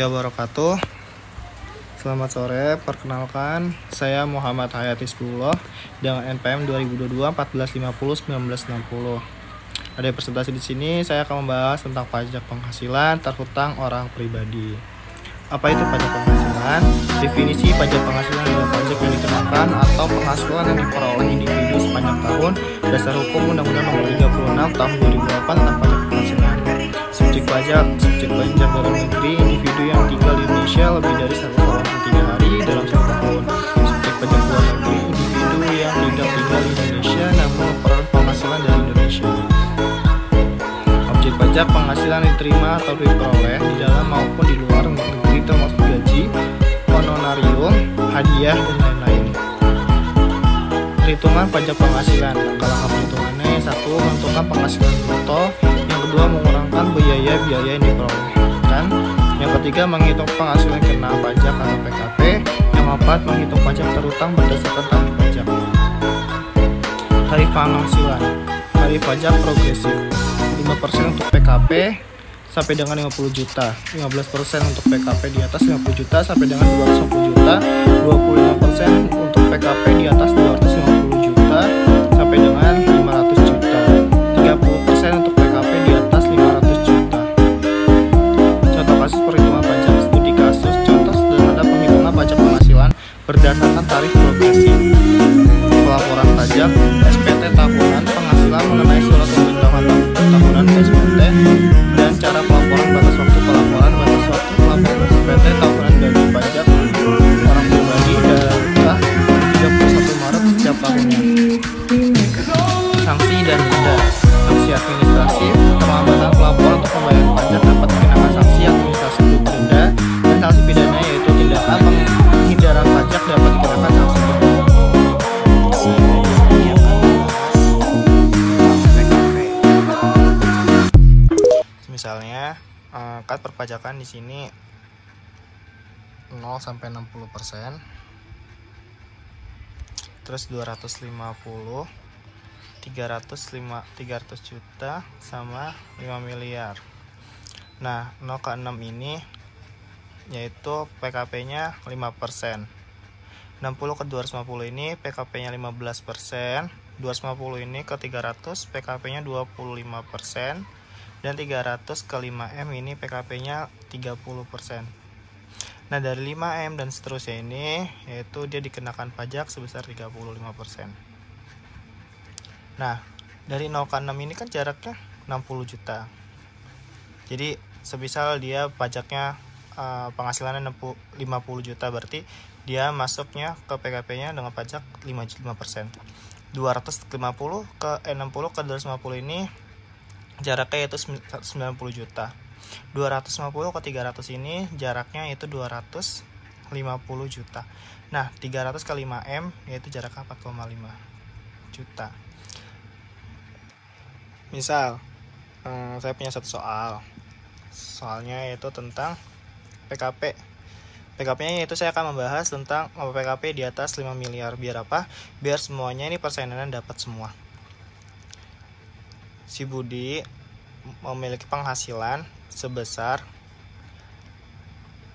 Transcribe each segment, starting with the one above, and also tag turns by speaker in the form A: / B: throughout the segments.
A: wabarakatuh. Selamat sore, perkenalkan saya Muhammad Hayati Skullah dengan NPM 2022 1450 1960. Ada presentasi di sini, saya akan membahas tentang pajak penghasilan terhutang orang pribadi. Apa itu pajak penghasilan? Definisi pajak penghasilan adalah pajak yang dikenakan atau penghasilan yang diperoleh individu sepanjang tahun dasar hukum Undang-Undang Nomor 36 Tahun 2008 tentang pajak penghasilan. Subjek pajak dalam negeri individu yang tinggal di Indonesia lebih dari 183 hari dalam satu tahun. Subjek pajak luar negeri individu yang tidak tinggal di Indonesia namun memperoleh penghasilan dari Indonesia. Objek pajak penghasilan diterima atau diperoleh di dalam maupun di luar negeri termasuk gaji, honorarium, hadiah, dan lain-lain. Perhitungan pajak penghasilan. Langkah-langkah perhitungannya: 1. Menentukan penghasilan bruto. Yang kedua, mengurangkan biaya-biaya yang diperolehkan. Yang ketiga, menghitung penghasilan kena pajak atau PKP. Yang keempat, menghitung pajak terhutang berdasarkan tarif pajak. Tarif penghasilan. Tarif pajak progresif. 5% untuk PKP sampai dengan 50 juta, 15% untuk PKP di atas 50 juta sampai dengan 250 juta, 25% untuk PKP di atas 250 juta sampai dengan 500 juta, 30% untuk PKP di atas 500 juta. Contoh kasus perhitungan pajak studi kasus. Contoh sederhana penghitungan pajak penghasilan berdasarkan tarif progresif. Pelaporan pajak SPT tahunan, penghasilan mengenai surat pemberitahuan tahunan SPT, dan cara pelaporan, batas waktu pelaporan, batas waktu pelaporan SPT tahunan bagi pajak orang pribadi adalah 31 Maret setiap tahunnya. Sanksi dan denda. Sanksi administrasi: terlambatan pelaporan untuk pembayaran pajak dapat dikenakan sanksi administrasi berupa denda, dan sanksi pidana yaitu tindakan penghindaran pajak dapat dikenakan sanksi pidana. Misalnya angkat perpajakan di sini 0 sampai 60%, terus 250, 300 juta sama 5 miliar. Nah, 0 ke 6 ini yaitu PKP-nya 5%. 60 ke 250 ini PKP-nya 15%, 250 ini ke 300 PKP-nya 25%. Dan 300 ke 5M ini PKP-nya 30%. Nah, dari 5M dan seterusnya ini yaitu dia dikenakan pajak sebesar 35%. Nah, dari 0 ke 6 ini kan jaraknya 60 juta. Jadi semisal dia pajaknya penghasilannya 50 juta, berarti dia masuknya ke PKP-nya dengan pajak 5%. 250 ke 60 ke 250 ini jaraknya yaitu 90 juta. 250 ke 300 ini jaraknya yaitu 250 juta. Nah, 300 ke 5M yaitu jaraknya 4,5 juta. Misal saya punya satu soal. Soalnya yaitu tentang PKP. PKP-nya yaitu saya akan membahas tentang PKP di atas 5 miliar. Biar apa? Biar semuanya ini persenan dapat semua. Si Budi memiliki penghasilan sebesar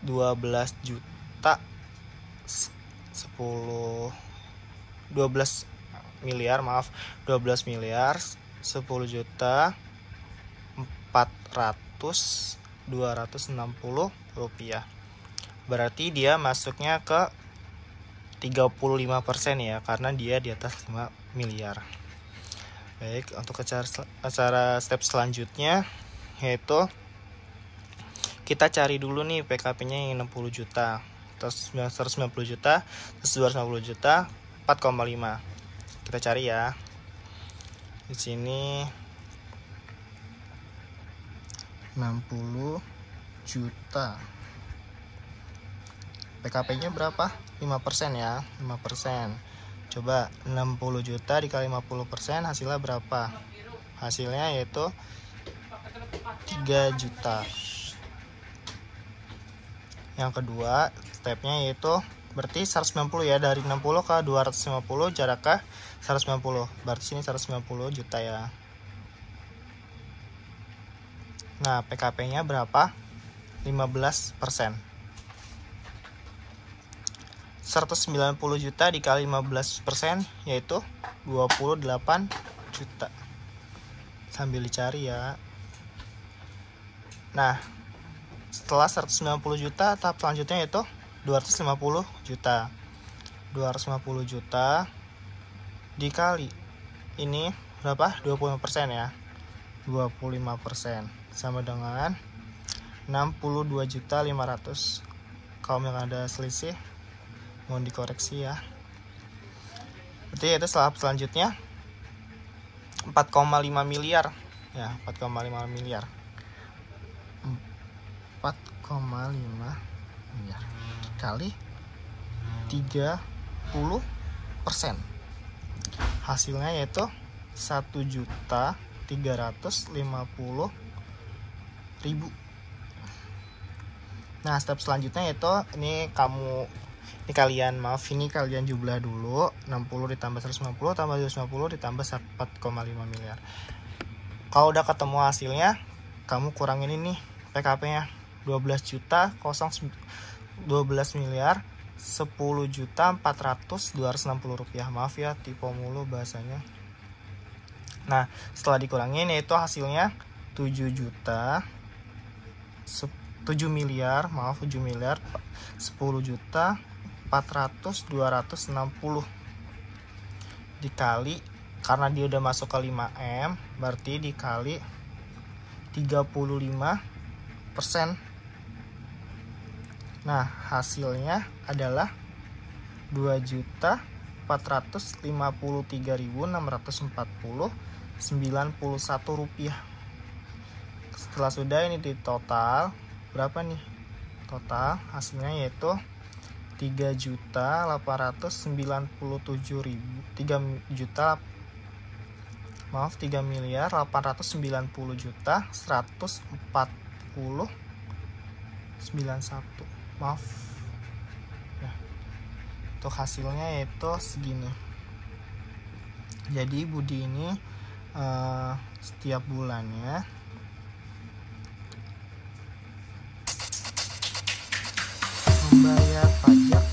A: 12 miliar 10 juta 260 rupiah. Berarti dia masuknya ke 35% ya, karena dia di atas 5 miliar. Baik, untuk acara step selanjutnya yaitu kita cari dulu nih PKP-nya yang 60 juta, terus 190 juta, terus 250 juta, 4,5. Kita cari ya. Di sini 60 juta. PKP-nya berapa? 5% ya, 5%. Coba 60 juta dikali 50% hasilnya berapa? Hasilnya yaitu 3 juta. Yang kedua stepnya yaitu berarti 190 ya, dari 60 ke 250 jaraknya 190. Berarti sini 190 juta ya. Nah, PKP-nya berapa? 15%. 190 juta dikali 15% yaitu 28 juta. Sambil dicari ya. Nah, setelah 190 juta, tahap selanjutnya yaitu 250 juta. 250 juta dikali ini berapa? 25% ya. 25% sama dengan 62.500.000. Kalau yang ada selisih mohon dikoreksi ya. Berarti itu tahap selanjutnya 4,5 miliar ya, 4,5 miliar. 4,5 miliar kali 30%. Hasilnya yaitu 1.350.000. Nah, step selanjutnya yaitu ini kalian jumlah dulu. 60 ditambah 150 tambah 250 ditambah 4,5 miliar. Kalau udah ketemu hasilnya, kamu kurangin ini PKP-nya. 12 miliar 10.400.260 rupiah. Maaf ya, tipe mulu bahasanya. Nah, setelah dikurangin yaitu hasilnya 7 miliar 10.400.260 dikali, karena dia udah masuk ke 5M, berarti dikali 35%. Nah, hasilnya adalah 2.453.640,91 rupiah. Setelah sudah ini di total berapa nih? Total hasilnya yaitu 3.890.140.141. Maaf ya, untuk hasilnya yaitu segini. Jadi Budi ini setiap bulannya membayar pajak